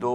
2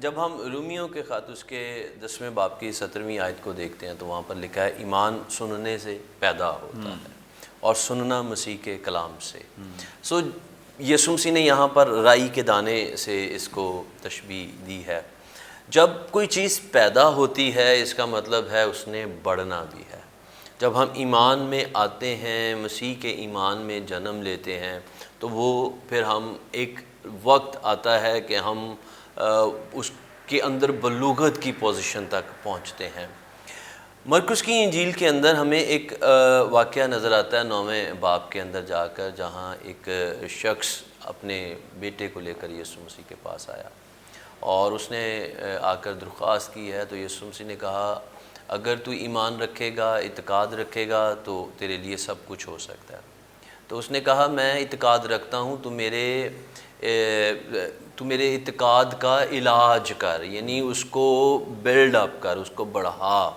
جب ہم رومیوں کے خط اس کے 10ویں باب کی 17ویں آیت کو دیکھتے ہیں تو وہاں پر لکھا ہے ایمان سننے سے پیدا ہوتا ہے اور سننا مسیح کے کلام سے. سو یسوع مسیح نے یہاں پر رائی کے دانے سے اس کو تشبیہ دی ہے. جب کوئی چیز پیدا ہوتی ہے اس کا مطلب ہے اس نے بڑھنا بھی ہے. جب ہم ایمان میں آتے ہیں، مسیح کے ایمان میں جنم لیتے ہیں، تو وہ پھر ہم ایک وقت آتا ہے کہ ہم اس کے اندر بلوغت کی پوزیشن تک پہنچتے ہیں. مرکز کی انجیل کے اندر ہمیں ایک واقعہ نظر آتا ہے 9ویں باب کے اندر جا کر، جہاں ایک شخص اپنے بیٹے کو لے کر یسوع مسیح کے پاس آیا اور اس نے آ کر درخواست کی ہے. تو یسوع مسیح نے کہا اگر تو ایمان رکھے گا، اعتقاد رکھے گا تو تیرے لیے سب کچھ ہو سکتا ہے. تو اس نے کہا میں اعتقاد رکھتا ہوں، تو میرے اعتقاد کا علاج کر، یعنی اس کو بلڈ اپ کر، اس کو بڑھا.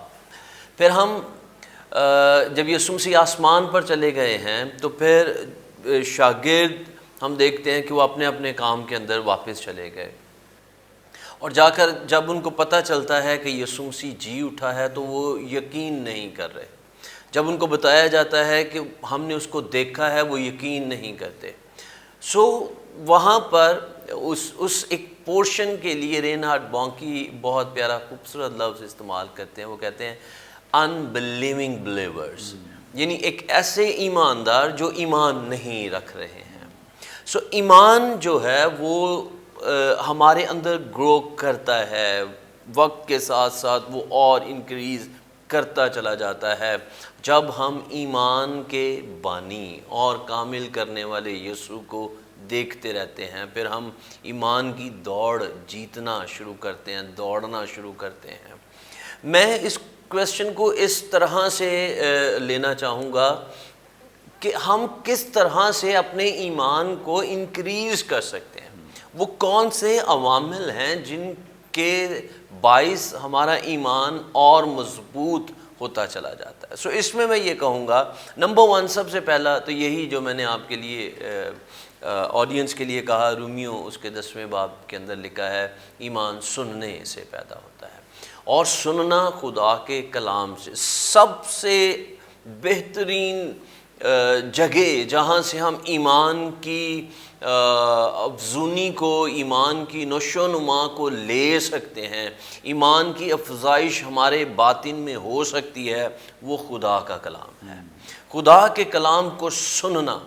پھر ہم جب یسوع مسیح آسمان پر چلے گئے ہیں تو پھر شاگرد ہم دیکھتے ہیں کہ وہ اپنے اپنے کام کے اندر واپس چلے گئے، اور جا کر جب ان کو پتہ چلتا ہے کہ یسوع مسیح جی اٹھا ہے تو وہ یقین نہیں کر رہے. جب ان کو بتایا جاتا ہے کہ ہم نے اس کو دیکھا ہے وہ یقین نہیں کرتے. سو وہاں پر اس ایک پورشن کے لیے رینہارڈ بانکی بہت پیارا خوبصورت لفظ استعمال کرتے ہیں. وہ کہتے ہیں unbelieving believers، یعنی ایک ایسے ایماندار جو ایمان نہیں رکھ رہے ہیں. سو ایمان جو ہے وہ ہمارے اندر گرو کرتا ہے، وقت کے ساتھ ساتھ وہ اور انکریز کرتا چلا جاتا ہے. جب ہم ایمان کے بانی اور کامل کرنے والے یسوع کو دیکھتے رہتے ہیں، پھر ہم ایمان کی دوڑ جیتنا شروع کرتے ہیں، دوڑنا شروع کرتے ہیں. میں اس کویسچن کو اس طرح سے لینا چاہوں گا کہ ہم کس طرح سے اپنے ایمان کو انکریز کر سکتے ہیں. وہ کون سے عوامل ہیں جن کے باعث ہمارا ایمان اور مضبوط ہوتا چلا جاتا ہے. سو اس میں یہ کہوں گا نمبر 1 سب سے پہلا تو یہی جو میں نے آپ کے لیے آڈینس کے لیے کہا، رومیوں اس کے 10ویں باب کے اندر لکھا ہے ایمان سننے سے پیدا ہوتا ہے، اور سننا خدا کے کلام سے. سب سے بہترین جگہ جہاں سے ہم ایمان کی افزونی کو، ایمان کی نشو و نما کو لے سکتے ہیں، ایمان کی افزائش ہمارے باطن میں ہو سکتی ہے، وہ خدا کا کلام ہے. خدا کے کلام کو سننا،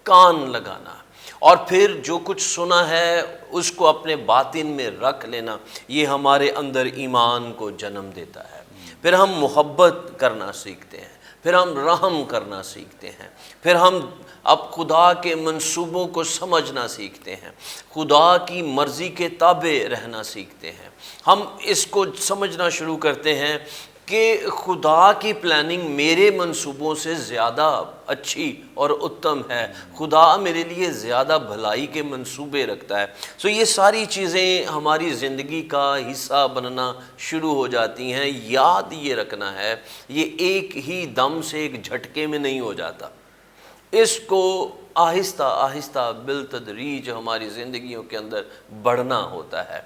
کان لگانا، اور پھر جو کچھ سنا ہے اس کو اپنے باطن میں رکھ لینا، یہ ہمارے اندر ایمان کو جنم دیتا ہے. پھر ہم محبت کرنا سیکھتے ہیں، پھر ہم رحم کرنا سیکھتے ہیں، پھر ہم اب خدا کے منصوبوں کو سمجھنا سیکھتے ہیں، خدا کی مرضی کے تابع رہنا سیکھتے ہیں. ہم اس کو سمجھنا شروع کرتے ہیں کہ خدا کی پلاننگ میرے منصوبوں سے زیادہ اچھی اور اتم ہے، خدا میرے لیے زیادہ بھلائی کے منصوبے رکھتا ہے. سو یہ ساری چیزیں ہماری زندگی کا حصہ بننا شروع ہو جاتی ہیں. یاد یہ رکھنا ہے یہ ایک ہی دم سے ایک جھٹکے میں نہیں ہو جاتا، اس کو آہستہ آہستہ بالتدریج ہماری زندگیوں کے اندر بڑھنا ہوتا ہے.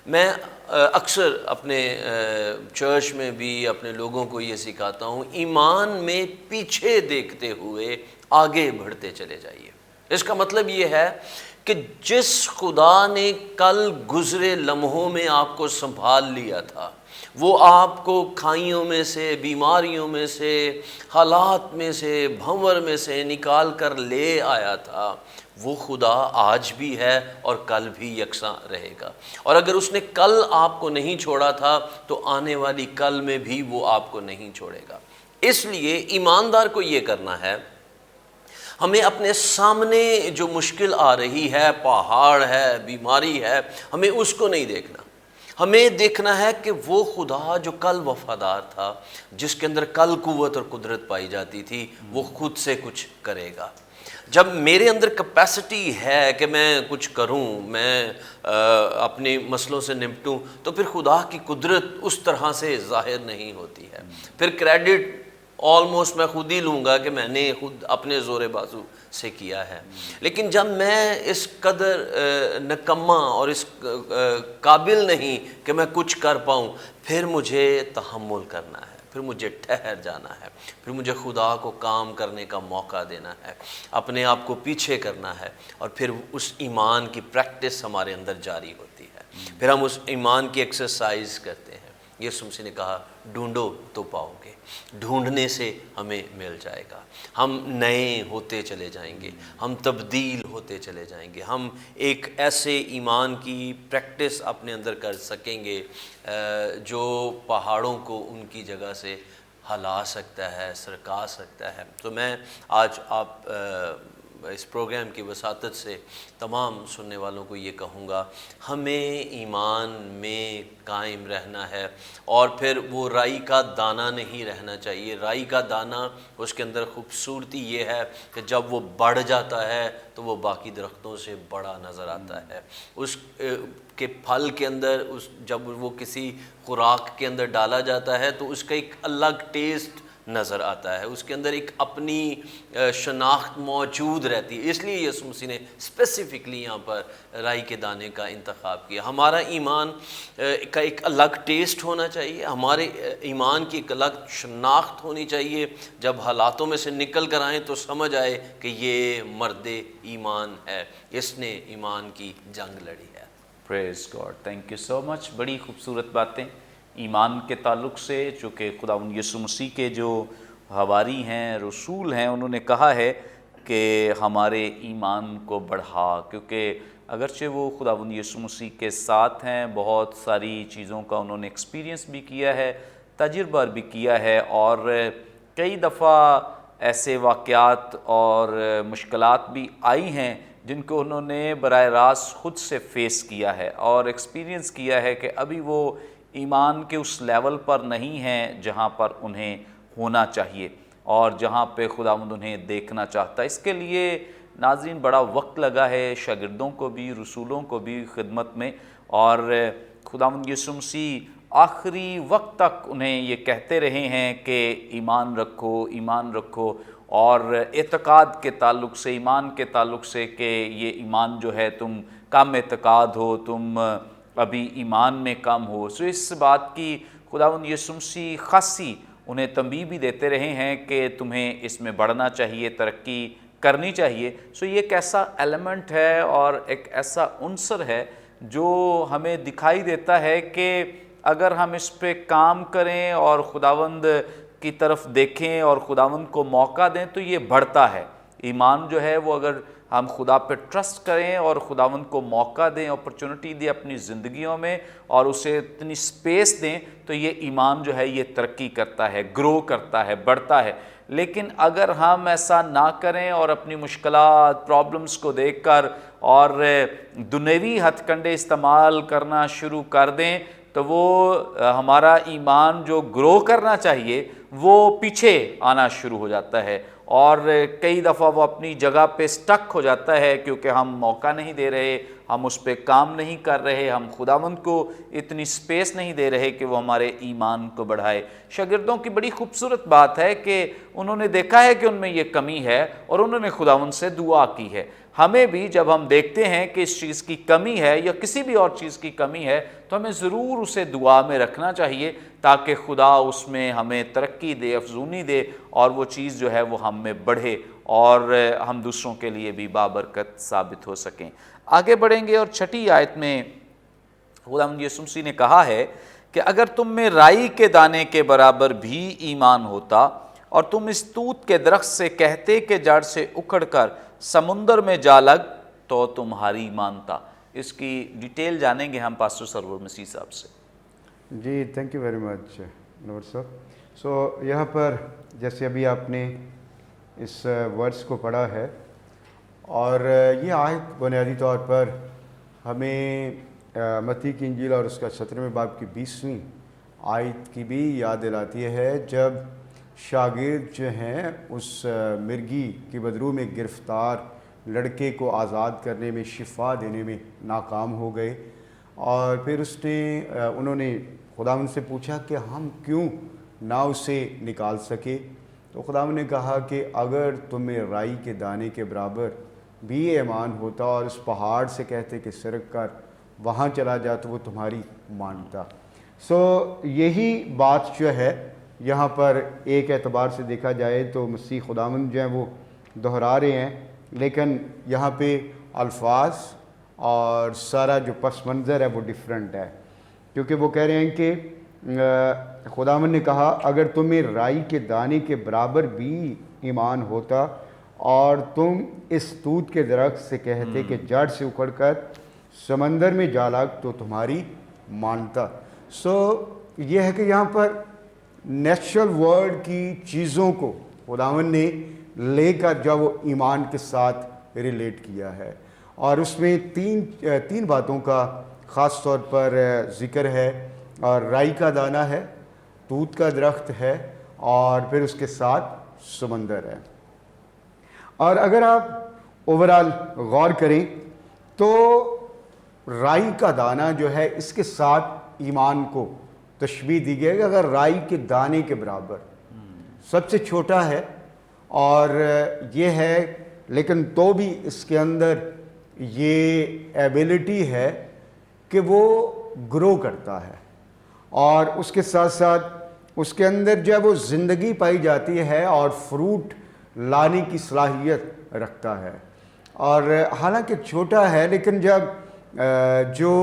میں اکثر اپنے چرچ میں بھی اپنے لوگوں کو یہ سکھاتا ہوں، ایمان میں پیچھے دیکھتے ہوئے آگے بڑھتے چلے جائیے. اس کا مطلب یہ ہے کہ جس خدا نے کل گزرے لمحوں میں آپ کو سنبھال لیا تھا، وہ آپ کو کھائیوں میں سے، بیماریوں میں سے، حالات میں سے، بھنور میں سے نکال کر لے آیا تھا، وہ خدا آج بھی ہے اور کل بھی یکساں رہے گا. اور اگر اس نے کل آپ کو نہیں چھوڑا تھا تو آنے والی کل میں بھی وہ آپ کو نہیں چھوڑے گا. اس لیے ایماندار کو یہ کرنا ہے، ہمیں اپنے سامنے جو مشکل آ رہی ہے، پہاڑ ہے، بیماری ہے، ہمیں اس کو نہیں دیکھنا. ہمیں دیکھنا ہے کہ وہ خدا جو کل وفادار تھا، جس کے اندر کل قوت اور قدرت پائی جاتی تھی، وہ خود سے کچھ کرے گا. جب میرے اندر کیپیسٹی ہے کہ میں کچھ کروں، میں اپنے مسئلوں سے نمٹوں، تو پھر خدا کی قدرت اس طرح سے ظاہر نہیں ہوتی ہے. پھر کریڈٹ آلموسٹ میں خود ہی لوں گا کہ میں نے خود اپنے زور بازو سے کیا ہے. لیکن جب میں اس قدر نکما اور اس قابل نہیں کہ میں کچھ کر پاؤں، پھر مجھے تحمل کرنا ہے، پھر مجھے ٹھہر جانا ہے، پھر مجھے خدا کو کام کرنے کا موقع دینا ہے، اپنے آپ کو پیچھے کرنا ہے، اور پھر اس ایمان کی پریکٹس ہمارے اندر جاری ہوتی ہے. پھر ہم اس ایمان کی ایکسرسائز کرتے ہیں. یسوع مسیح نے کہا ڈھونڈو تو پاؤ گے، ڈھونڈنے سے ہمیں مل جائے گا. ہم نئے ہوتے چلے جائیں گے، ہم تبدیل ہوتے چلے جائیں گے، ہم ایک ایسے ایمان کی پریکٹس اپنے اندر کر سکیں گے جو پہاڑوں کو ان کی جگہ سے ہلا سکتا ہے، سرکا سکتا ہے. تو میں آج آپ اس پروگرام کی وساطت سے تمام سننے والوں کو یہ کہوں گا، ہمیں ایمان میں قائم رہنا ہے، اور پھر وہ رائی کا دانہ نہیں رہنا چاہیے. رائی کا دانہ، اس کے اندر خوبصورتی یہ ہے کہ جب وہ بڑھ جاتا ہے تو وہ باقی درختوں سے بڑا نظر آتا ہے. اس کے پھل کے اندر جب وہ کسی خوراک کے اندر ڈالا جاتا ہے تو اس کا ایک الگ ٹیسٹ نظر آتا ہے، اس کے اندر ایک اپنی شناخت موجود رہتی ہے. اس لیے یسوع مسیح نے اسپیسیفکلی یہاں پر رائی کے دانے کا انتخاب کیا. ہمارا ایمان کا ایک الگ ٹیسٹ ہونا چاہیے، ہمارے ایمان کی ایک الگ شناخت ہونی چاہیے. جب حالاتوں میں سے نکل کر آئیں تو سمجھ آئے کہ یہ مرد ایمان ہے، اس نے ایمان کی جنگ لڑی ہے. پریز گاڈ، تھینک یو سو مچ. بڑی خوبصورت باتیں ایمان کے تعلق سے، چونکہ خداوند یسوع مسیح کے جو حواری ہیں، رسول ہیں، انہوں نے کہا ہے کہ ہمارے ایمان کو بڑھا، کیونکہ اگرچہ وہ خداوند یسوع مسیح کے ساتھ ہیں، بہت ساری چیزوں کا انہوں نے ایکسپیرینس بھی کیا ہے، تجربہ بھی کیا ہے، اور کئی دفعہ ایسے واقعات اور مشکلات بھی آئی ہیں جن کو انہوں نے براہ راست خود سے فیس کیا ہے اور ایکسپیرینس کیا ہے کہ ابھی وہ ایمان کے اس لیول پر نہیں ہیں جہاں پر انہیں ہونا چاہیے اور جہاں پہ خداوند انہیں دیکھنا چاہتا ہے. اس کے لیے ناظرین بڑا وقت لگا ہے شاگردوں کو بھی، رسولوں کو بھی خدمت میں، اور خداوند یسوع مسیح آخری وقت تک انہیں یہ کہتے رہے ہیں کہ ایمان رکھو، ایمان رکھو، اور اعتقاد کے تعلق سے، ایمان کے تعلق سے کہ یہ ایمان جو ہے تم کم اعتقاد ہو، تم ابھی ایمان میں کم ہو. سو اس بات کی خداوند یسوع مسیح خاصی انہیں تنبیہ بھی دیتے رہے ہیں کہ تمہیں اس میں بڑھنا چاہیے، ترقی کرنی چاہیے. سو یہ ایک ایسا ایلیمنٹ ہے اور ایک ایسا عنصر ہے جو ہمیں دکھائی دیتا ہے کہ اگر ہم اس پہ کام کریں اور خداوند کی طرف دیکھیں اور خداوند کو موقع دیں تو یہ بڑھتا ہے. ایمان جو ہے وہ اگر ہم خدا پہ ٹرسٹ کریں اور خداوند کو موقع دیں، اپرچونٹی دیں اپنی زندگیوں میں اور اسے اتنی سپیس دیں، تو یہ ایمان جو ہے یہ ترقی کرتا ہے، گرو کرتا ہے، بڑھتا ہے. لیکن اگر ہم ایسا نہ کریں اور اپنی مشکلات، پرابلمس کو دیکھ کر اور دنیوی ہتھ کنڈے استعمال کرنا شروع کر دیں تو وہ ہمارا ایمان جو گرو کرنا چاہیے وہ پیچھے آنا شروع ہو جاتا ہے، اور کئی دفعہ وہ اپنی جگہ پہ سٹک ہو جاتا ہے کیونکہ ہم موقع نہیں دے رہے، ہم اس پہ کام نہیں کر رہے، ہم خداوند کو اتنی سپیس نہیں دے رہے کہ وہ ہمارے ایمان کو بڑھائے. شاگردوں کی بڑی خوبصورت بات ہے کہ انہوں نے دیکھا ہے کہ ان میں یہ کمی ہے اور انہوں نے خداوند سے دعا کی ہے. ہمیں بھی جب ہم دیکھتے ہیں کہ اس چیز کی کمی ہے یا کسی بھی اور چیز کی کمی ہے تو ہمیں ضرور اسے دعا میں رکھنا چاہیے تاکہ خدا اس میں ہمیں ترقی دے، افزونی دے، اور وہ چیز جو ہے وہ ہم میں بڑھے اور ہم دوسروں کے لیے بھی بابرکت ثابت ہو سکیں. آگے بڑھیں گے اور 6 آیت میں خداوند یسوع مسیح نے کہا ہے کہ اگر تم میں رائی کے دانے کے برابر بھی ایمان ہوتا اور تم اس توت کے درخت سے کہتے کہ جڑ سے اکھڑ کر سمندر میں جا لگ تو تمہاری مانتا. اس کی ڈیٹیل جانیں گے ہم پاسٹر سرور مسیح صاحب سے. جی تھینک یو ویری مچ نور صاحب. سو یہاں پر جیسے ابھی آپ نے اس ورڈس کو پڑھا ہے اور یہ آیت بنیادی طور پر ہمیں متی کی انجیل اور اس کا 17ویں باب کی 20ویں آیت کی بھی یاد دلاتی ہے جب شاگرد جو ہیں اس مرغی کی بدرو میں گرفتار لڑکے کو آزاد کرنے میں، شفا دینے میں ناکام ہو گئے، اور پھر انہوں نے خداوند سے پوچھا کہ ہم کیوں نہ اسے نکال سکے. تو خداوند نے کہا کہ اگر تمہیں رائی کے دانے کے برابر بھی ایمان ہوتا اور اس پہاڑ سے کہتے کہ سرک کر وہاں چلا جا تو وہ تمہاری مانتا. یہی بات جو ہے یہاں پر ایک اعتبار سے دیکھا جائے تو مسیح خداوند جو ہیں وہ دہرا رہے ہیں، لیکن یہاں پہ الفاظ اور سارا جو پس منظر ہے وہ ڈیفرنٹ ہے، کیونکہ وہ کہہ رہے ہیں کہ خداوند نے کہا اگر تمہیں رائی کے دانے کے برابر بھی ایمان ہوتا اور تم اس توت کے درخت سے کہتے کہ جڑ سے اکھڑ کر سمندر میں جا لگ تو تمہاری مانتا. یہ ہے کہ یہاں پر نیچرل ورلڈ کی چیزوں کو خداوند نے لے کر جو وہ ایمان کے ساتھ ریلیٹ کیا ہے، اور اس میں تین باتوں کا خاص طور پر ذکر ہے، اور رائی کا دانہ ہے، توت کا درخت ہے، اور پھر اس کے ساتھ سمندر ہے. اور اگر آپ اوورال غور کریں تو رائی کا دانہ جو ہے اس کے ساتھ ایمان کو تشبیہ دی گئی ہے کہ اگر رائی کے دانے کے برابر سب سے چھوٹا ہے اور یہ ہے، لیکن تو بھی اس کے اندر یہ ایبیلٹی ہے کہ وہ گرو کرتا ہے، اور اس کے ساتھ ساتھ اس کے اندر جو ہے وہ زندگی پائی جاتی ہے اور فروٹ لانے کی صلاحیت رکھتا ہے. اور حالانکہ چھوٹا ہے لیکن جب جو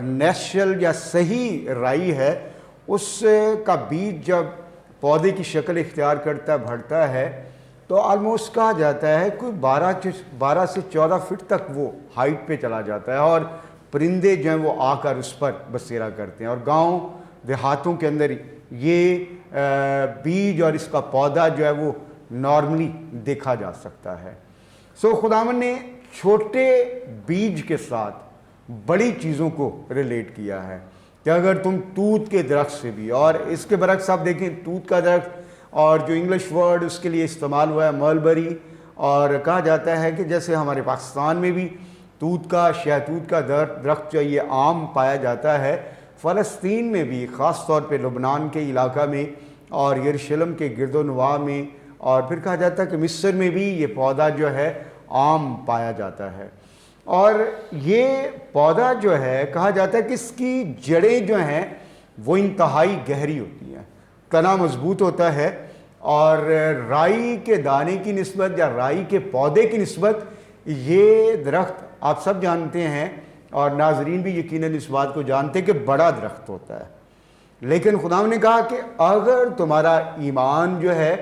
نیچرل یا صحیح رائی ہے اس کا بیج جب پودے کی شکل اختیار کرتا ہے، بڑھتا ہے، تو آلموسٹ کہا جاتا ہے کوئی 12 سے 14 فٹ تک وہ ہائٹ پہ چلا جاتا ہے، اور پرندے جو ہیں وہ آ کر اس پر بسیرا کرتے ہیں. اور گاؤں دیہاتوں کے اندر یہ بیج اور اس کا پودا جو ہے وہ نارملی دیکھا جا سکتا ہے. خداوند نے چھوٹے بیج کے ساتھ بڑی چیزوں کو ریلیٹ کیا ہے کہ اگر تم توت کے درخت سے بھی، اور اس کے برعکس آپ دیکھیں توت کا درخت اور جو انگلش ورڈ اس کے لیے استعمال ہوا ہے ملبری، اور کہا جاتا ہے کہ جیسے ہمارے پاکستان میں بھی توت کا شہتوت کا درخت جو یہ عام پایا جاتا ہے، فلسطین میں بھی خاص طور پہ لبنان کے علاقہ میں اور یروشلم کے گرد و نواح میں، اور پھر کہا جاتا ہے کہ مصر میں بھی یہ پودا جو ہے عام پایا جاتا ہے. اور یہ پودا جو ہے کہا جاتا ہے کہ اس کی جڑیں جو ہیں وہ انتہائی گہری ہوتی ہیں، تنا مضبوط ہوتا ہے، اور رائی کے دانے کی نسبت یا رائی کے پودے کی نسبت یہ درخت آپ سب جانتے ہیں، اور ناظرین بھی یقیناً اس بات کو جانتے ہیں کہ بڑا درخت ہوتا ہے. لیکن خدا نے کہا کہ اگر تمہارا ایمان جو ہے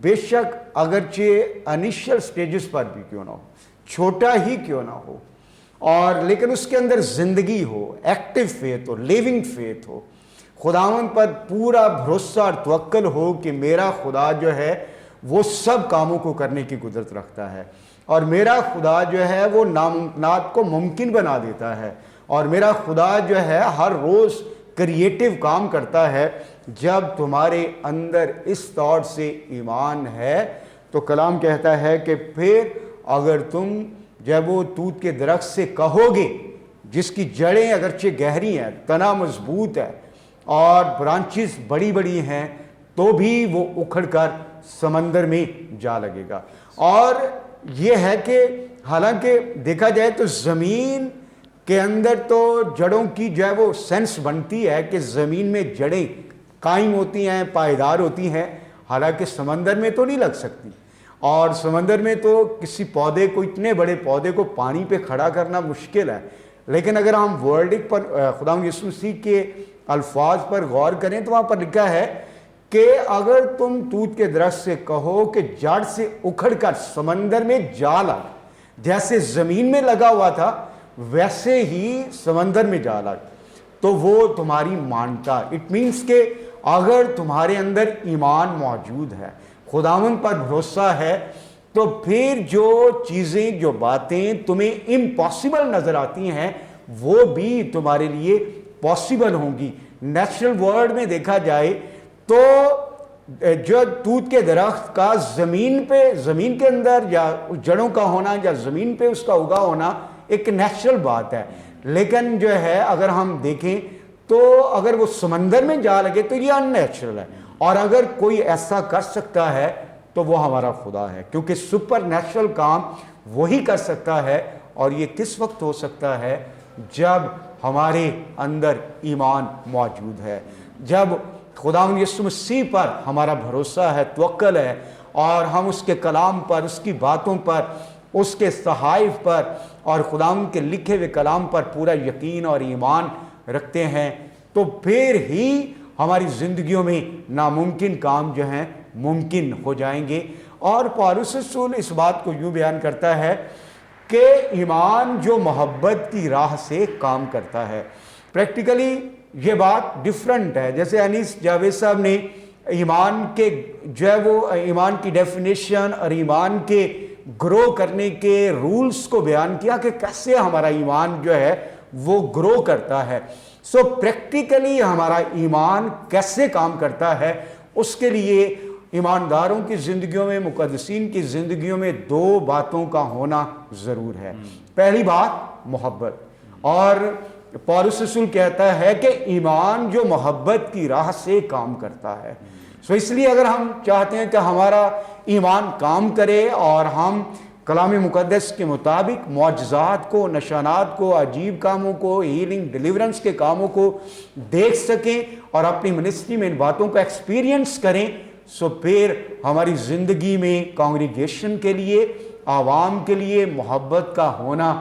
بے شک اگرچہ انیشل سٹیجز پر بھی کیوں نہ ہو، چھوٹا ہی کیوں نہ ہو، اور لیکن اس کے اندر زندگی ہو، ایکٹیو فیتھ ہو، لیونگ فیتھ ہو، خداوند پر پورا بھروسہ اور توکل ہو کہ میرا خدا جو ہے وہ سب کاموں کو کرنے کی قدرت رکھتا ہے، اور میرا خدا جو ہے وہ ناممکنات کو ممکن بنا دیتا ہے، اور میرا خدا جو ہے ہر روز کریٹیو کام کرتا ہے. جب تمہارے اندر اس طور سے ایمان ہے تو کلام کہتا ہے کہ پھر اگر تم جب وہ توت کے درخت سے کہو گے جس کی جڑیں اگرچہ گہری ہیں، تنا مضبوط ہے اور برانچز بڑی بڑی ہیں، تو بھی وہ اکھڑ کر سمندر میں جا لگے گا. اور یہ ہے کہ حالانکہ دیکھا جائے تو زمین کے اندر تو جڑوں کی جو ہے وہ سینس بنتی ہے کہ زمین میں جڑیں قائم ہوتی ہیں، پائیدار ہوتی ہیں، حالانکہ سمندر میں تو نہیں لگ سکتی، اور سمندر میں تو کسی پودے کو، اتنے بڑے پودے کو پانی پہ کھڑا کرنا مشکل ہے. لیکن اگر ہم ورلڈ پر خداوند یسوع مسیح کے الفاظ پر غور کریں تو وہاں پر لکھا ہے کہ اگر تم توت کے درخت سے کہو کہ جڑ سے اکھڑ کر سمندر میں جا لگ، جیسے زمین میں لگا ہوا تھا ویسے ہی سمندر میں جا لگ، تو وہ تمہاری مانتا. اٹ مینس کہ اگر تمہارے اندر ایمان موجود ہے، خداوند پر بھروسہ ہے، تو پھر جو چیزیں، جو باتیں تمہیں امپاسبل نظر آتی ہیں وہ بھی تمہارے لیے پاسبل ہوں گی. نیچرل ورلڈ میں دیکھا جائے تو جو توت کے درخت کا زمین کے اندر یا جڑوں کا ہونا یا زمین پہ اس کا اگا ہونا ایک نیچرل بات ہے، لیکن جو ہے اگر ہم دیکھیں تو اگر وہ سمندر میں جا لگے تو یہ ان نیچرل ہے. اور اگر کوئی ایسا کر سکتا ہے تو وہ ہمارا خدا ہے، کیونکہ سپر نیچرل کام وہی کر سکتا ہے، اور یہ کس وقت ہو سکتا ہے؟ جب ہمارے اندر ایمان موجود ہے، جب خداوند یسوع مسیح پر ہمارا بھروسہ ہے، توکل ہے، اور ہم اس کے کلام پر، اس کی باتوں پر، اس کے صحائف پر اور خداوند کے لکھے ہوئے کلام پر پورا یقین اور ایمان رکھتے ہیں، تو پھر ہی ہماری زندگیوں میں ناممکن کام جو ہیں ممکن ہو جائیں گے۔ اور پولس رسول اس بات کو یوں بیان کرتا ہے کہ ایمان جو محبت کی راہ سے کام کرتا ہے۔ پریکٹیکلی یہ بات ڈیفرنٹ ہے، جیسے انیس جاوید صاحب نے ایمان کے جو ہے وہ ایمان کی ڈیفینیشن اور ایمان کے گرو کرنے کے رولز کو بیان کیا کہ کیسے ہمارا ایمان جو ہے وہ گرو کرتا ہے۔ سو پریکٹیکلی ہمارا ایمان کیسے کام کرتا ہے، اس کے لیے ایمانداروں کی زندگیوں میں، مقدسین کی زندگیوں میں دو باتوں کا ہونا ضرور ہے۔ پہلی بات محبت، اور پولس رسول کہتا ہے کہ ایمان جو محبت کی راہ سے کام کرتا ہے۔ سو اس لیے اگر ہم چاہتے ہیں کہ ہمارا ایمان کام کرے اور ہم کلام مقدس کے مطابق معجزات کو، نشانات کو، عجیب کاموں کو، ہیلنگ، ڈیلیورنس کے کاموں کو دیکھ سکیں اور اپنی منسٹری میں ان باتوں کو ایکسپیرینس کریں، سو پھر ہماری زندگی میں کانگریگیشن کے لیے، عوام کے لیے محبت کا ہونا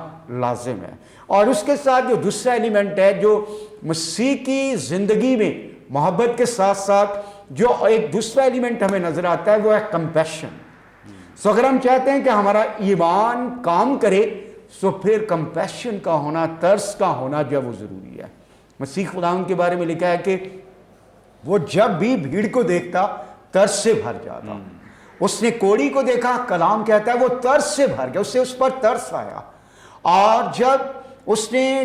لازم ہے۔ اور اس کے ساتھ جو دوسرا ایلیمنٹ ہے جو مسیح کی زندگی میں محبت کے ساتھ ساتھ جو ایک دوسرا ایلیمنٹ ہمیں نظر آتا ہے وہ ہے کمپیشن۔ سو اگر ہم چاہتے ہیں کہ ہمارا ایمان کام کرے، سو پھر کمپیشن کا ہونا، ترس کا ہونا جو وہ ضروری ہے۔ مسیح خداوند کے بارے میں لکھا ہے کہ وہ جب بھی بھیڑ کو دیکھتا ترس سے بھر جاتا۔ اس نے کوڑی کو دیکھا، کلام کہتا ہے وہ ترس سے بھر گیا، اس پر ترس آیا۔ اور جب اس نے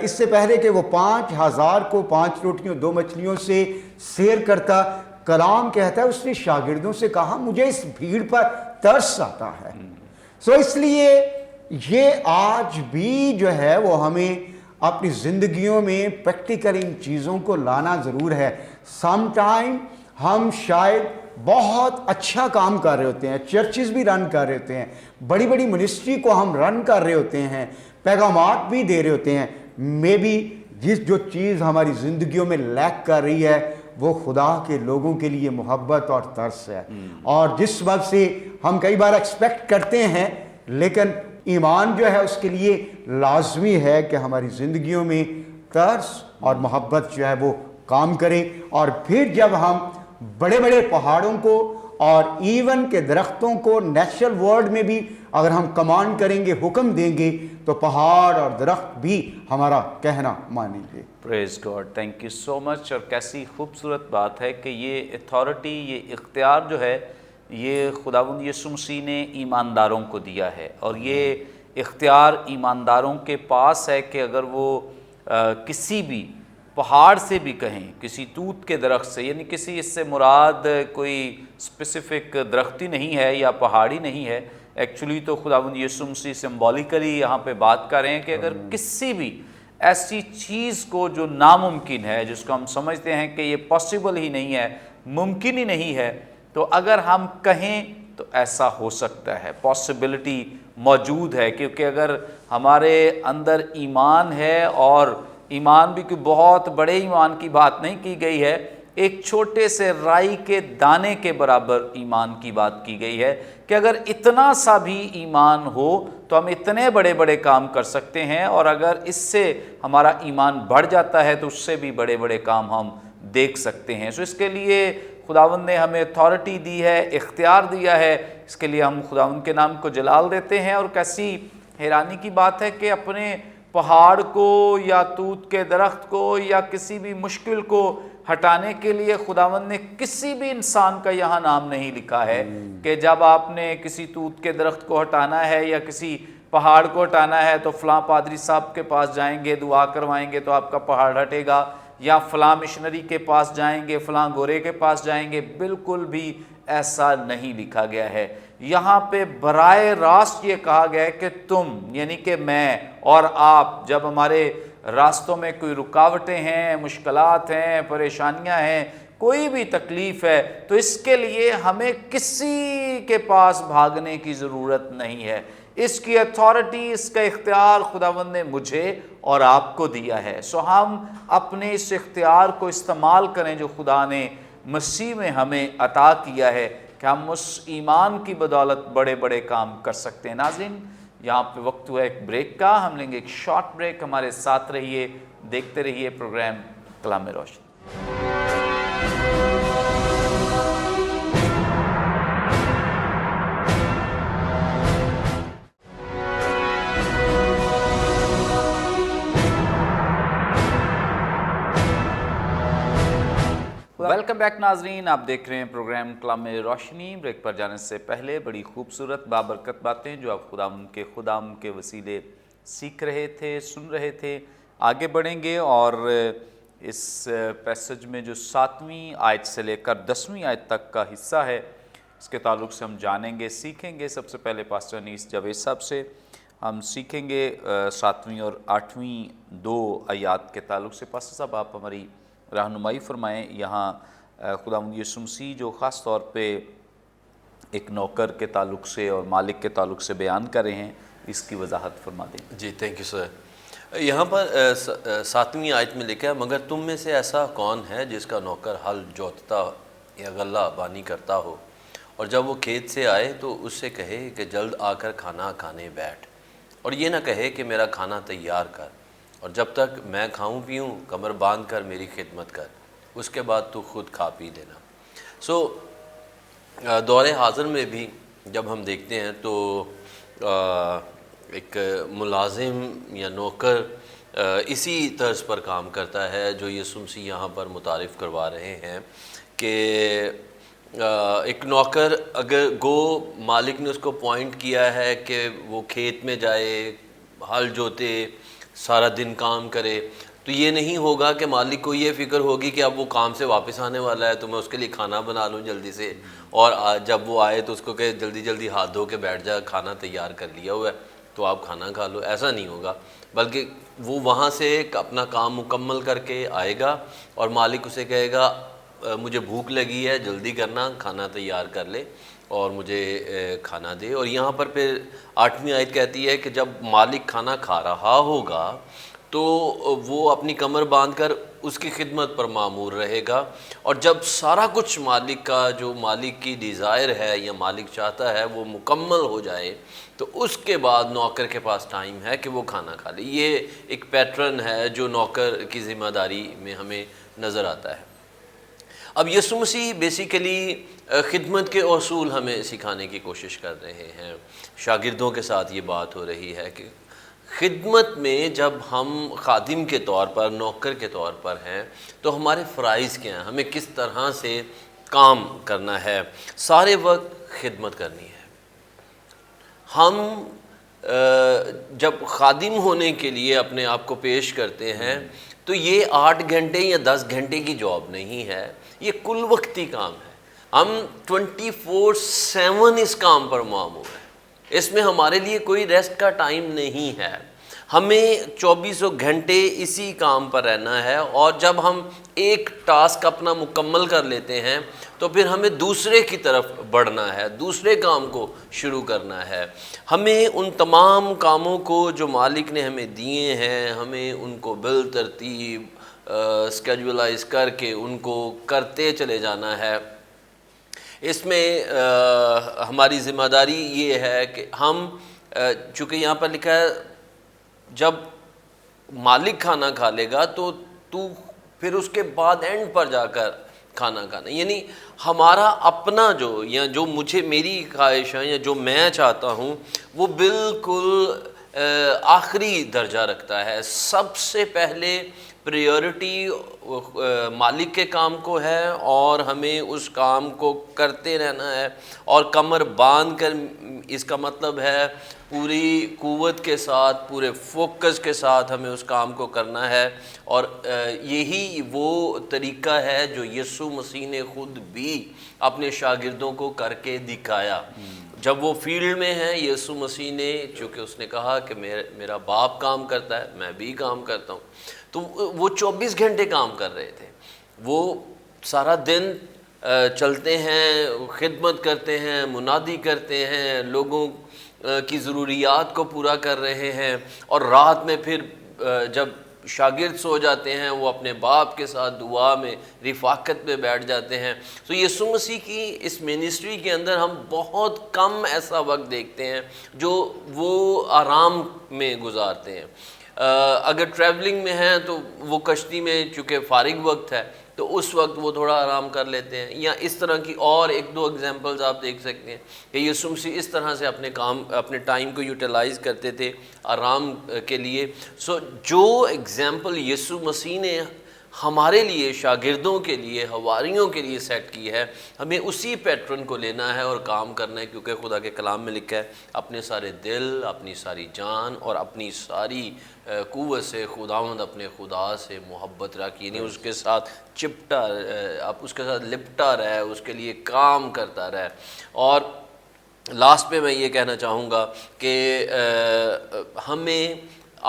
اس سے پہلے کہ وہ 5000 کو 5 روٹیوں 2 مچھلیوں سے سیر کرتا، کلام کہتا ہے اس نے شاگردوں سے کہا مجھے اس بھیڑ پر ترس آتا ہے۔ سو اس لیے یہ آج بھی جو ہے وہ ہمیں اپنی زندگیوں میں پریکٹیکل ان چیزوں کو لانا ضرور ہے۔ سم ٹائم ہم شاید بہت اچھا کام کر رہے ہوتے ہیں، چرچز بھی رن کر رہے ہوتے ہیں، بڑی بڑی منسٹری کو ہم رن کر رہے ہوتے ہیں، پیغامات بھی دے رہے ہوتے ہیں، مے بی جو چیز ہماری زندگیوں میں لیک کر رہی ہے وہ خدا کے لوگوں کے لیے محبت اور ترس ہے۔ اور جس وقت سے ہم کئی بار ایکسپیکٹ کرتے ہیں، لیکن ایمان جو ہے اس کے لیے لازمی ہے کہ ہماری زندگیوں میں ترس اور محبت جو ہے وہ کام کرے۔ اور پھر جب ہم بڑے بڑے پہاڑوں کو اور ایون کے درختوں کو نیچرل ورلڈ میں بھی اگر ہم کمانڈ کریں گے، حکم دیں گے، تو پہاڑ اور درخت بھی ہمارا کہنا مانیں گے۔ پریز گاڈ، تھینک یو سو مچ۔ اور کیسی خوبصورت بات ہے کہ یہ اتھارٹی، یہ اختیار جو ہے یہ خداوند یسوع مسیح نے ایمانداروں کو دیا ہے، اور یہ اختیار ایمانداروں کے پاس ہے کہ اگر وہ کسی بھی پہاڑ سے بھی کہیں، کسی توت کے درخت سے، یعنی کسی اس سے مراد کوئی اسپیسیفک درختی نہیں ہے یا پہاڑی نہیں ہے، ایکچولی تو خداوند یسوع مسیح سمبولیکلی یہاں پہ بات کر رہے ہیں کہ اگر کسی بھی ایسی چیز کو جو ناممکن ہے، جس کو ہم سمجھتے ہیں کہ یہ پاسبل ہی نہیں ہے، ممکن ہی نہیں ہے، تو اگر ہم کہیں تو ایسا ہو سکتا ہے، پاسبلٹی موجود ہے، کیونکہ اگر ہمارے اندر ایمان ہے، اور ایمان بھی کوئی بہت بڑے ایمان کی بات نہیں کی گئی ہے، ایک چھوٹے سے رائی کے دانے کے برابر ایمان کی بات کی گئی ہے کہ اگر اتنا سا بھی ایمان ہو تو ہم اتنے بڑے بڑے کام کر سکتے ہیں، اور اگر اس سے ہمارا ایمان بڑھ جاتا ہے تو اس سے بھی بڑے بڑے کام ہم دیکھ سکتے ہیں۔ سو اس کے لیے خداوند نے ہمیں اتھارٹی دی ہے، اختیار دیا ہے، اس کے لیے ہم خداوند کے نام کو جلال دیتے ہیں۔ اور کیسی حیرانی کی بات ہے کہ اپنے پہاڑ کو یا توت کے درخت کو یا کسی بھی مشکل کو ہٹانے کے لیے خداوند نے کسی بھی انسان کا یہاں نام نہیں لکھا ہے کہ جب آپ نے کسی توت کے درخت کو ہٹانا ہے یا کسی پہاڑ کو ہٹانا ہے تو فلاں پادری صاحب کے پاس جائیں گے، دعا کروائیں گے تو آپ کا پہاڑ ہٹے گا، یا فلاں مشنری کے پاس جائیں گے، فلاں گورے کے پاس جائیں گے۔ بالکل بھی ایسا نہیں لکھا گیا ہے۔ یہاں پہ براہ راست یہ کہا گیا ہے کہ تم، یعنی کہ میں اور آپ، جب ہمارے راستوں میں کوئی رکاوٹیں ہیں، مشکلات ہیں، پریشانیاں ہیں، کوئی بھی تکلیف ہے تو اس کے لیے ہمیں کسی کے پاس بھاگنے کی ضرورت نہیں ہے. اس کی اتھارٹی، اس کا اختیار خداوند نے مجھے اور آپ کو دیا ہے. سو ہم اپنے اس اختیار کو استعمال کریں جو خدا نے مسیح میں ہمیں عطا کیا ہے کہ ہم اس ایمان کی بدولت بڑے بڑے کام کر سکتے ہیں. ناظرین یہاں پہ وقت ہوا ایک بریک کا، ہم لیں گے ایک شارٹ بریک. ہمارے ساتھ رہیے، دیکھتے رہیے پروگرام کلام روشنی. ویلکم بیک ناظرین، آپ دیکھ رہے ہیں پروگرام کلام روشنی. بریک پر جانے سے پہلے بڑی خوبصورت بابرکت باتیں جو آپ خداوند کے وسیلے سیکھ رہے تھے، سن رہے تھے. آگے بڑھیں گے اور اس پیسج میں جو 7ویں آیت سے لے کر 10ویں آیت تک کا حصہ ہے اس کے تعلق سے ہم جانیں گے، سیکھیں گے. سب سے پہلے پاسٹر انیس جاوید صاحب سے ہم سیکھیں گے 7ویں اور 8ویں 2 آیات کے تعلق سے. پاسٹر صاحب آپ ہماری رہنمائی فرمائیں. یہاں خداوند یسوع مسیح جو خاص طور پہ ایک نوکر کے تعلق سے اور مالک کے تعلق سے بیان کر رہے ہیں، اس کی وضاحت فرما دیں. جی تھینک یو سر. یہاں پر 7ویں آیت میں لکھا ہے، مگر تم میں سے ایسا کون ہے جس کا نوکر ہل جوتتا یا غلہ بانی کرتا ہو، اور جب وہ کھیت سے آئے تو اس سے کہے کہ جلد آ کر کھانا کھانے بیٹھ، اور یہ نہ کہے کہ میرا کھانا تیار کر، اور جب تک میں کھاؤں پیوں کمر باندھ کر میری خدمت کر، اس کے بعد تو خود کھا پی لینا. دور حاضر میں بھی جب ہم دیکھتے ہیں تو ایک ملازم یا نوکر اسی طرز پر کام کرتا ہے جو یسوع مسیح یہاں پر متعارف کروا رہے ہیں کہ ایک نوکر اگر مالک نے اس کو پوائنٹ کیا ہے کہ وہ کھیت میں جائے، ہل جوتے، سارا دن کام کرے، تو یہ نہیں ہوگا کہ مالک کو یہ فکر ہوگی کہ اب وہ کام سے واپس آنے والا ہے تو میں اس کے لیے کھانا بنا لوں جلدی سے، اور جب وہ آئے تو اس کو کہ جلدی جلدی ہاتھ دھو کے بیٹھ جا، کھانا تیار کر لیا ہوا ہے تو آپ کھانا کھا لو. ایسا نہیں ہوگا، بلکہ وہ وہاں سے اپنا کام مکمل کر کے آئے گا اور مالک اسے کہے گا مجھے بھوک لگی ہے، جلدی کرنا، کھانا تیار کر لے اور مجھے کھانا دے. اور یہاں پر پھر 8ویں آیت کہتی ہے کہ جب مالک کھانا کھا رہا ہوگا تو وہ اپنی کمر باندھ کر اس کی خدمت پر معمور رہے گا، اور جب سارا کچھ مالک کا جو مالک کی ڈیزائر ہے یا مالک چاہتا ہے وہ مکمل ہو جائے تو اس کے بعد نوکر کے پاس ٹائم ہے کہ وہ کھانا کھا لے. یہ ایک پیٹرن ہے جو نوکر کی ذمہ داری میں ہمیں نظر آتا ہے. اب یسوع مسیح بیسیکلی خدمت کے اصول ہمیں سکھانے کی کوشش کر رہے ہیں. شاگردوں کے ساتھ یہ بات ہو رہی ہے کہ خدمت میں جب ہم خادم کے طور پر، نوکر کے طور پر ہیں تو ہمارے فرائض کیا ہیں، ہمیں کس طرح سے کام کرنا ہے. سارے وقت خدمت کرنی ہے. ہم جب خادم ہونے کے لیے اپنے آپ کو پیش کرتے ہیں تو یہ 8 گھنٹے یا 10 گھنٹے کی جاب نہیں ہے، یہ کل وقتی کام ہے. ہم 24/7 اس کام پر معمور ہیں. اس میں ہمارے لیے کوئی ریسٹ کا ٹائم نہیں ہے. ہمیں 24 گھنٹے اسی کام پر رہنا ہے، اور جب ہم ایک ٹاسک اپنا مکمل کر لیتے ہیں تو پھر ہمیں دوسرے کی طرف بڑھنا ہے، دوسرے کام کو شروع کرنا ہے. ہمیں ان تمام کاموں کو جو مالک نے ہمیں دیے ہیں، ہمیں ان کو بالترتیب اسکیجولائز کر کے ان کو کرتے چلے جانا ہے. اس میں ہماری ذمہ داری یہ ہے کہ ہم چونکہ یہاں پر لکھا ہے جب مالک کھانا کھا لے گا تو پھر اس کے بعد اینڈ پر جا کر کھانا کھانا، یعنی ہمارا اپنا جو مجھے میری خواہش ہے یا جو میں چاہتا ہوں وہ بالکل آخری درجہ رکھتا ہے. سب سے پہلے پریورٹی مالک کے کام کو ہے اور ہمیں اس کام کو کرتے رہنا ہے اور کمر باندھ کر، اس کا مطلب ہے پوری قوت کے ساتھ، پورے فوکس کے ساتھ ہمیں اس کام کو کرنا ہے. اور یہی وہ طریقہ ہے جو یسوع مسیح نے خود بھی اپنے شاگردوں کو کر کے دکھایا. جب وہ فیلڈ میں ہیں یسوع مسیح نے، چونکہ اس نے کہا کہ میرا باپ کام کرتا ہے میں بھی کام کرتا ہوں، تو وہ 24 گھنٹے کام کر رہے تھے. وہ سارا دن چلتے ہیں، خدمت کرتے ہیں، منادی کرتے ہیں، لوگوں کی ضروریات کو پورا کر رہے ہیں، اور رات میں پھر جب شاگرد سو جاتے ہیں وہ اپنے باپ کے ساتھ دعا میں رفاقت میں بیٹھ جاتے ہیں. تو یسوع مسیح کی اس منسٹری کے اندر ہم بہت کم ایسا وقت دیکھتے ہیں جو وہ آرام میں گزارتے ہیں. اگر ٹریولنگ میں ہیں تو وہ کشتی میں چونکہ فارغ وقت ہے تو اس وقت وہ تھوڑا آرام کر لیتے ہیں، یا اس طرح کی اور ایک دو ایگزامپلز آپ دیکھ سکتے ہیں کہ یسوع مسیح اس طرح سے اپنے ٹائم کو یوٹیلائز کرتے تھے آرام کے لیے. سو جو ایگزامپل یسوع مسیح نے ہمارے لیے، شاگردوں کے لیے، حواریوں کے لیے سیٹ کی ہے، ہمیں اسی پیٹرن کو لینا ہے اور کام کرنا ہے، کیونکہ خدا کے کلام میں لکھا ہے اپنے سارے دل، اپنی ساری جان اور اپنی ساری قوت سے خداوند اپنے خدا سے محبت رکھ، یعنی اس کے ساتھ اس کے ساتھ لپٹا رہے، اس کے لیے کام کرتا رہے. اور لاسٹ پہ میں یہ کہنا چاہوں گا کہ ہمیں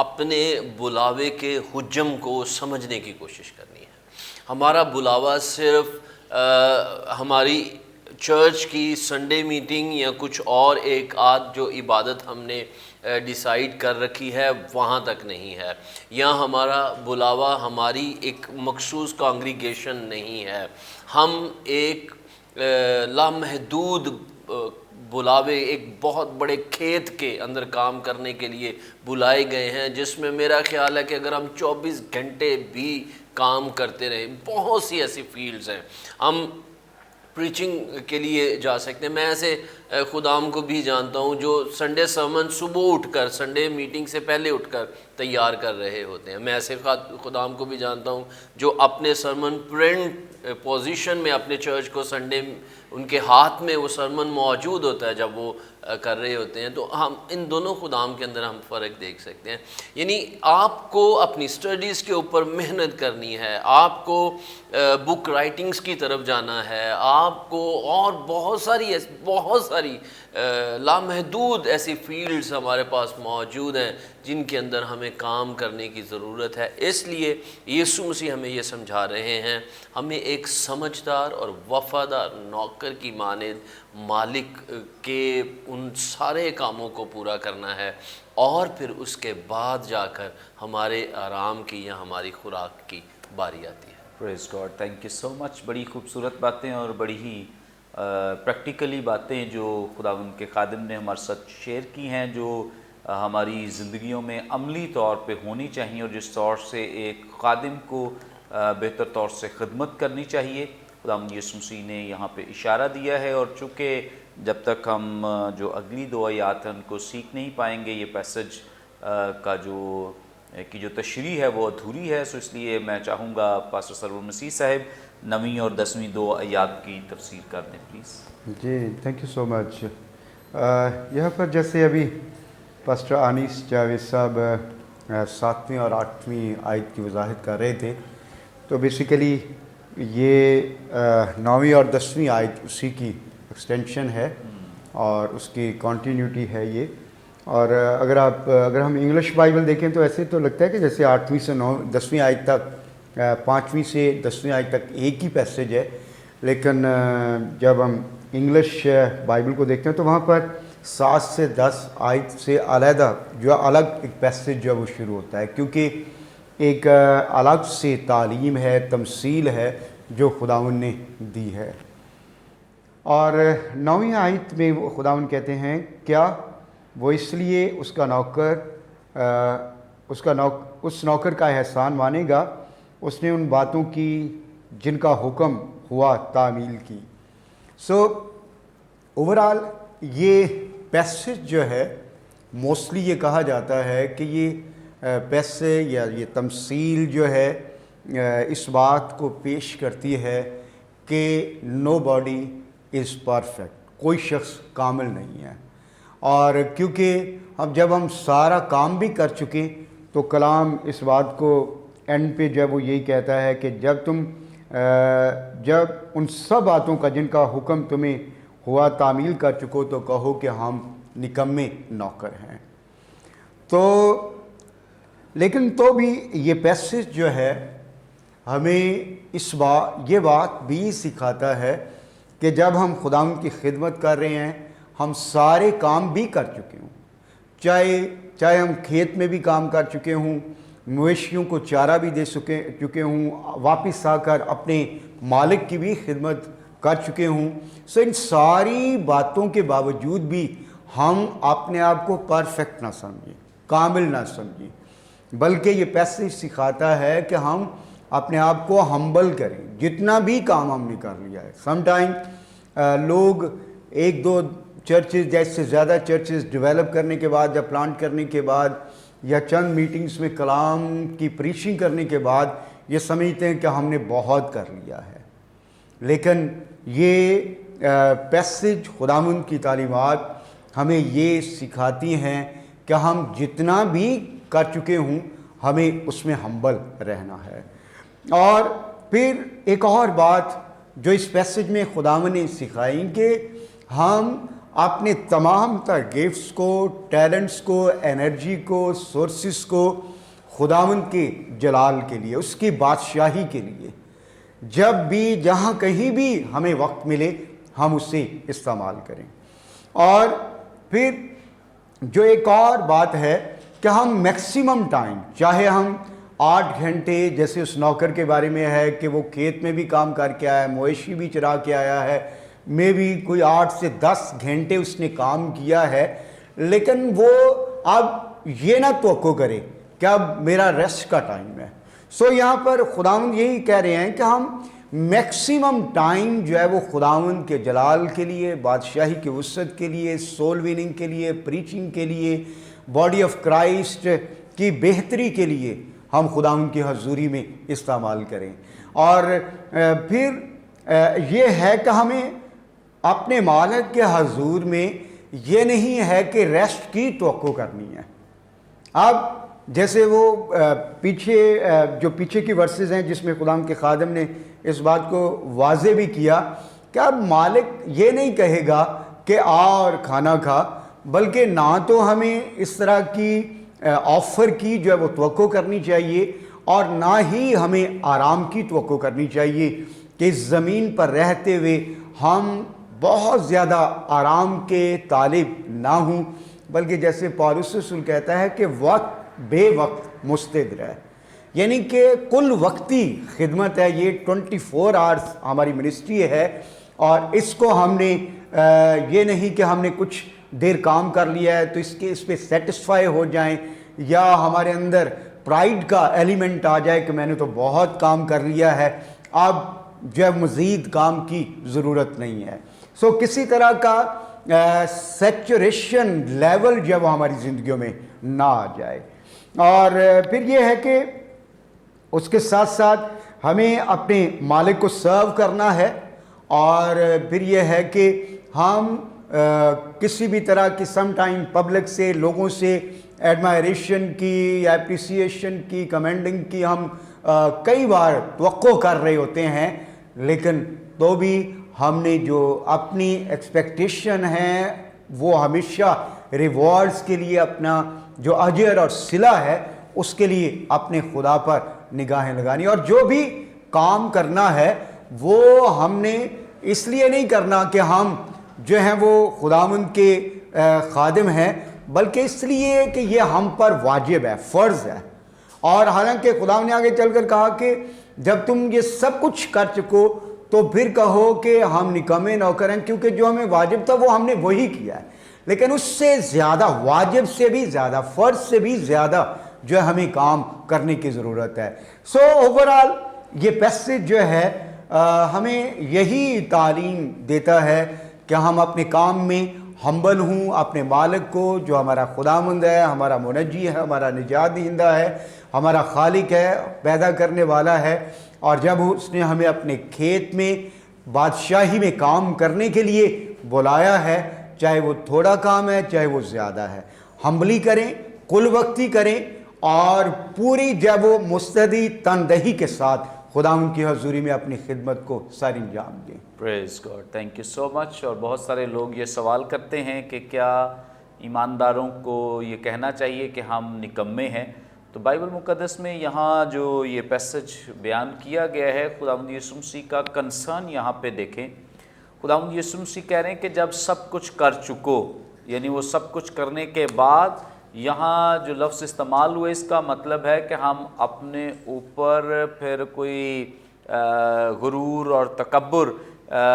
اپنے بلاوے کے حجم کو سمجھنے کی کوشش کرنی ہے. ہمارا بلاوا صرف ہماری چرچ کی سنڈے میٹنگ یا کچھ اور ایک آدھ جو عبادت ہم نے ڈیسائیڈ کر رکھی ہے وہاں تک نہیں ہے، یا ہمارا بلاوا ہماری ایک مخصوص کانگریگیشن نہیں ہے. ہم ایک لامحدود بلاوے، ایک بہت بڑے کھیت کے اندر کام کرنے کے لیے بلائے گئے ہیں، جس میں میرا خیال ہے کہ اگر ہم 24 گھنٹے بھی کام کرتے رہیں، بہت سی ایسی فیلڈز ہیں. ہم پریچنگ کے لیے جا سکتے ہیں. میں ایسے خدام کو بھی جانتا ہوں جو سنڈے سرمن صبح اٹھ کر، سنڈے میٹنگ سے پہلے اٹھ کر تیار کر رہے ہوتے ہیں. میں ایسے خدام کو بھی جانتا ہوں جو اپنے سرمن پرنٹ پوزیشن میں اپنے چرچ کو سنڈے ان کے ہاتھ میں وہ سرمن موجود ہوتا ہے جب وہ کر رہے ہوتے ہیں. تو ہم ان دونوں خدام کے اندر ہم فرق دیکھ سکتے ہیں. یعنی آپ کو اپنی سٹڈیز کے اوپر محنت کرنی ہے، آپ کو بک رائٹنگز کی طرف جانا ہے، آپ کو اور بہت ساری لامحدود ایسی فیلڈز ہمارے پاس موجود ہیں جن کے اندر ہمیں کام کرنے کی ضرورت ہے. اس لیے یسوع مسیح ہمیں یہ سمجھا رہے ہیں، ہمیں ایک سمجھدار اور وفادار نوکر کی مانند مالک کے ان سارے کاموں کو پورا کرنا ہے، اور پھر اس کے بعد جا کر ہمارے آرام کی یا ہماری خوراک کی باری آتی ہے. پریز گاڈ، تھینک یو سو مچ. بڑی خوبصورت باتیں اور بڑی ہی پریکٹیکلی باتیں جو خداوند کے خادم نے ہمارے ساتھ شیئر کی ہیں، جو ہماری زندگیوں میں عملی طور پہ ہونی چاہیے، اور جس طور سے ایک خادم کو بہتر طور سے خدمت کرنی چاہیے. خداوند یسوع مسیح نے یہاں پہ اشارہ دیا ہے، اور چونکہ جب تک ہم جو اگلی دو آیات ہیں ان کو سیکھ نہیں پائیں گے، یہ پیسج کا جو تشریح ہے وہ ادھوری ہے. سو اس لیے میں چاہوں گا پاسٹر سرور مسیح صاحب 9ویں اور 10ویں 2 آیات کی تفسیر کر دیں پلیز. جی تھینک یو سو مچ. یہاں پر جیسے ابھی پاسٹر انیس جاوید صاحب 7ویں اور 8ویں آیت کی وضاحت کر رہے تھے، تو بیسیکلی یہ 9ویں اور 10ویں آیت اسی کی ایکسٹینشن ہے اور اس کی کنٹینیوٹی ہے یہ. اور اگر ہم انگلش بائبل دیکھیں تو ایسے تو لگتا ہے کہ جیسے 8ویں سے 10ویں آیت تک، 5ویں سے 10ویں آیت تک ایک ہی پیسج ہے، لیکن جب ہم انگلش بائبل کو دیکھتے ہیں تو وہاں پر 7 سے 10 آیت سے علیحدہ جو الگ ایک پیسج جو وہ شروع ہوتا ہے، کیونکہ ایک الگ سے تعلیم ہے، تمثیل ہے جو خداوند نے دی ہے. اور 9ویں آیت میں وہ خداوند کہتے ہیں کیا وہ اس لیے اس نوکر کا احسان مانے گا، اس نے ان باتوں کی جن کا حکم ہوا تعمیل کی. سو اوورآل یہ پیسج جو ہے موسٹلی یہ کہا جاتا ہے کہ یہ پیسج یا یہ تمثیل جو ہے اس بات کو پیش کرتی ہے کہ نو باڈی از پرفیکٹ، کوئی شخص کامل نہیں ہے. اور کیونکہ جب ہم سارا کام بھی کر چکے تو کلام اس بات کو اینڈ پہ جب وہ یہی کہتا ہے کہ جب ان سب باتوں کا جن کا حکم تمہیں ہوا تعمیل کر چکو تو کہو کہ ہم نکمے نوکر ہیں. تو لیکن تو بھی یہ پیسج جو ہے ہمیں یہ بات بھی سکھاتا ہے کہ جب ہم خداوند کی خدمت کر رہے ہیں ہم سارے کام بھی کر چکے ہوں، چاہے ہم کھیت میں بھی کام کر چکے ہوں، مویشیوں کو چارہ بھی دے چکے ہوں، واپس آ کر اپنے مالک کی بھی خدمت کر چکے ہوں، ان ساری باتوں کے باوجود بھی ہم اپنے آپ کو پرفیکٹ نہ سمجھیں، کامل نہ سمجھیں، بلکہ یہ پیسج سکھاتا ہے کہ ہم اپنے آپ کو ہمبل کریں جتنا بھی کام ہم نے کر لیا ہے۔ سم ٹائم لوگ ایک دو چرچز جیسے زیادہ چرچز ڈیولپ کرنے کے بعد یا پلانٹ کرنے کے بعد یا چند میٹنگز میں کلام کی پریچنگ کرنے کے بعد یہ سمجھتے ہیں کہ ہم نے بہت کر لیا ہے، لیکن یہ پیسج خداوند کی تعلیمات ہمیں یہ سکھاتی ہیں کہ ہم جتنا بھی کر چکے ہوں ہمیں اس میں ہمبل رہنا ہے۔ اور پھر ایک اور بات جو اس پیسج میں خداوند نے سکھائی کہ ہم اپنے تمام تر گفٹس کو، ٹیلنٹس کو، انرجی کو، سورسز کو خداوند کے جلال کے لیے، اس کی بادشاہی کے لیے جب بھی جہاں کہیں بھی ہمیں وقت ملے ہم اسے استعمال کریں۔ اور پھر جو ایک اور بات ہے کہ ہم میکسیمم ٹائم، چاہے ہم 8 گھنٹے جیسے اس نوکر کے بارے میں ہے کہ وہ کھیت میں بھی کام کر کے آیا ہے، مویشی بھی چرا کے آیا ہے، میں بھی کوئی 8 سے 10 گھنٹے اس نے کام کیا ہے، لیکن وہ اب یہ نہ توقع کرے کہ اب میرا ریسٹ کا ٹائم ہے۔ یہاں پر خداوند یہی کہہ رہے ہیں کہ ہم میکسیمم ٹائم جو ہے وہ خداوند کے جلال کے لیے، بادشاہی کی وسعت کے لیے، سول ویننگ کے لیے، پریچنگ کے لیے، باڈی آف کرائسٹ کی بہتری کے لیے ہم خداوند کی حضوری میں استعمال کریں۔ اور پھر یہ ہے کہ ہمیں اپنے مالک کے حضور میں یہ نہیں ہے کہ ریسٹ کی توقع کرنی ہے۔ اب جیسے وہ پیچھے کی ورسز ہیں جس میں خداوند کے خادم نے اس بات کو واضح بھی کیا کہ اب مالک یہ نہیں کہے گا کہ آ اور کھانا کھا، بلکہ نہ تو ہمیں اس طرح کی آفر کی جو ہے وہ توقع کرنی چاہیے، اور نہ ہی ہمیں آرام کی توقع کرنی چاہیے کہ اس زمین پر رہتے ہوئے ہم بہت زیادہ آرام کے طالب نہ ہوں، بلکہ جیسے پولس رسول کہتا ہے کہ وقت بے وقت مستعد رہے، یعنی کہ کل وقتی خدمت ہے۔ یہ 24 آورز ہماری منسٹری ہے، اور اس کو ہم نے یہ نہیں کہ ہم نے کچھ دیر کام کر لیا ہے تو اس پہ سیٹسفائی ہو جائیں، یا ہمارے اندر پرائیڈ کا ایلیمنٹ آ جائے کہ میں نے تو بہت کام کر لیا ہے، اب جو ہے مزید کام کی ضرورت نہیں ہے۔ کسی طرح کا سیچوریشن لیول جو ہے وہ ہماری زندگیوں میں نہ آ جائے۔ اور پھر یہ ہے کہ اس کے ساتھ ساتھ ہمیں اپنے مالک کو سرو کرنا ہے، اور پھر یہ ہے کہ ہم کسی بھی طرح کی سم ٹائم پبلک سے، لوگوں سے ایڈمائریشن کی یا اپریسیشن کی، کمینڈنگ کی ہم کئی بار توقع کر رہے ہوتے ہیں، لیکن تو بھی ہم نے جو اپنی ایکسپیکٹیشن ہے وہ ہمیشہ ریوارڈز کے لیے اپنا جو اجر اور صلہ ہے اس کے لیے اپنے خدا پر نگاہیں لگانی، اور جو بھی کام کرنا ہے وہ ہم نے اس لیے نہیں کرنا کہ ہم جو ہیں وہ خداوند کے خادم ہیں، بلکہ اس لیے کہ یہ ہم پر واجب ہے، فرض ہے۔ اور حالانکہ خداوند نے آگے چل کر کہا کہ جب تم یہ سب کچھ کر چکو تو پھر کہو کہ ہم نکمے نوکر ہیں، کیونکہ جو ہمیں واجب تھا وہ ہم نے وہی کیا ہے، لیکن اس سے زیادہ، واجب سے بھی زیادہ، فرض سے بھی زیادہ جو ہے ہمیں کام کرنے کی ضرورت ہے۔ اوورآل یہ پیسج جو ہے ہمیں یہی تعلیم دیتا ہے کہ ہم اپنے کام میں ہمبل ہوں، اپنے مالک کو جو ہمارا خداوند ہے، ہمارا منجی ہے، ہمارا نجات دہندہ ہے، ہمارا خالق ہے، پیدا کرنے والا ہے، اور جب اس نے ہمیں اپنے کھیت میں بادشاہی میں کام کرنے کے لیے بلایا ہے، چاہے وہ تھوڑا کام ہے چاہے وہ زیادہ ہے، ہمبلی کریں، کل وقتی کریں، اور پوری جب وہ مستعدی تندہی کے ساتھ خداوند کی حضوری میں اپنی خدمت کو سر انجام دیں۔ پریز گاڈ، تھینک یو سو مچ۔ اور بہت سارے لوگ یہ سوال کرتے ہیں کہ کیا ایمانداروں کو یہ کہنا چاہیے کہ ہم نکمے ہیں؟ تو بائبل مقدس میں یہاں جو یہ پیسج بیان کیا گیا ہے، خداوند یسوع مسیح کا کنسرن یہاں پہ دیکھیں۔ خداوند یسوع مسیح کہہ رہے ہیں کہ جب سب کچھ کر چکو، یعنی وہ سب کچھ کرنے کے بعد یہاں جو لفظ استعمال ہوئے اس کا مطلب ہے کہ ہم اپنے اوپر پھر کوئی غرور اور تکبر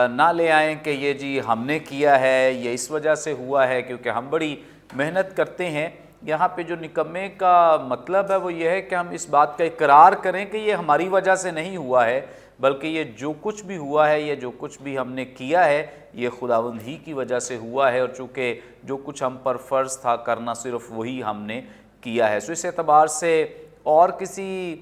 نہ لے آئیں کہ یہ جی ہم نے کیا ہے، یہ اس وجہ سے ہوا ہے کیونکہ ہم بڑی محنت کرتے ہیں۔ یہاں پہ جو نکمے کا مطلب ہے وہ یہ ہے کہ ہم اس بات کا اقرار کریں کہ یہ ہماری وجہ سے نہیں ہوا ہے، بلکہ یہ جو کچھ بھی ہوا ہے، یہ جو کچھ بھی ہم نے کیا ہے، یہ خداوند ہی کی وجہ سے ہوا ہے، اور چونکہ جو کچھ ہم پر فرض تھا کرنا صرف وہی ہم نے کیا ہے۔ اس اعتبار سے اور کسی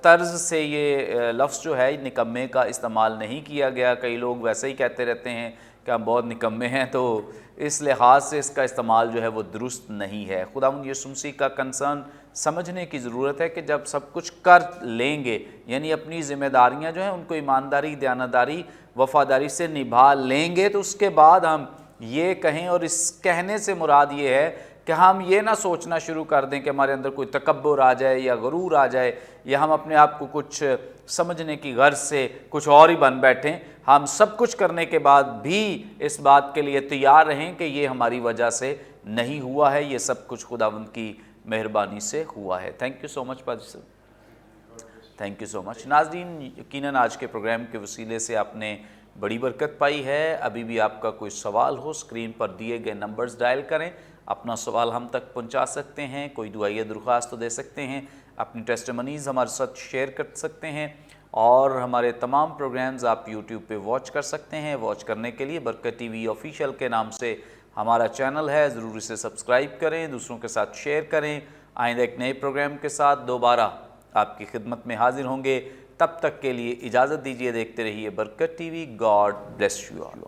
طرز سے یہ لفظ جو ہے نکمے کا استعمال نہیں کیا گیا۔ کئی لوگ ویسے ہی کہتے رہتے ہیں کہ ہم بہت نکمے ہیں، تو اس لحاظ سے اس کا استعمال جو ہے وہ درست نہیں ہے۔ خداوند یسوع مسیح کا کنسرن سمجھنے کی ضرورت ہے کہ جب سب کچھ کر لیں گے، یعنی اپنی ذمہ داریاں جو ہیں ان کو ایمانداری، دیانتداری، وفاداری سے نبھا لیں گے، تو اس کے بعد ہم یہ کہیں، اور اس کہنے سے مراد یہ ہے کہ ہم یہ نہ سوچنا شروع کر دیں کہ ہمارے اندر کوئی تکبر آ جائے یا غرور آ جائے، یا ہم اپنے آپ کو کچھ سمجھنے کی غرض سے کچھ اور ہی بن بیٹھیں۔ ہم سب کچھ کرنے کے بعد بھی اس بات کے لیے تیار رہیں کہ یہ ہماری وجہ سے نہیں ہوا ہے، یہ سب کچھ خداوند کی مہربانی سے ہوا ہے۔ تھینک یو سو مچ پادری صاحب، تھینک یو سو مچ۔ ناظرین، یقیناً آج کے پروگرام کے وسیلے سے آپ نے بڑی برکت پائی ہے۔ ابھی بھی آپ کا کوئی سوال ہو، اسکرین پر دیے گئے نمبرز ڈائل کریں، اپنا سوال ہم تک پہنچا سکتے ہیں، کوئی دعائیہ درخواست دے سکتے ہیں، اپنی ٹیسٹیمنیز ہمارے ساتھ شیئر کر سکتے ہیں، اور ہمارے تمام پروگرامز آپ یوٹیوب پہ واچ کر سکتے ہیں۔ واچ کرنے کے لیے برکت ٹی وی آفیشیل کے نام سے ہمارا چینل ہے، ضرور اسے سبسکرائب کریں، دوسروں کے ساتھ شیئر کریں۔ آئندہ ایک نئے پروگرام کے ساتھ دوبارہ آپ کی خدمت میں حاضر ہوں گے، تب تک کے لیے اجازت دیجیے۔ دیکھتے رہیے برکت T V. God bless you all.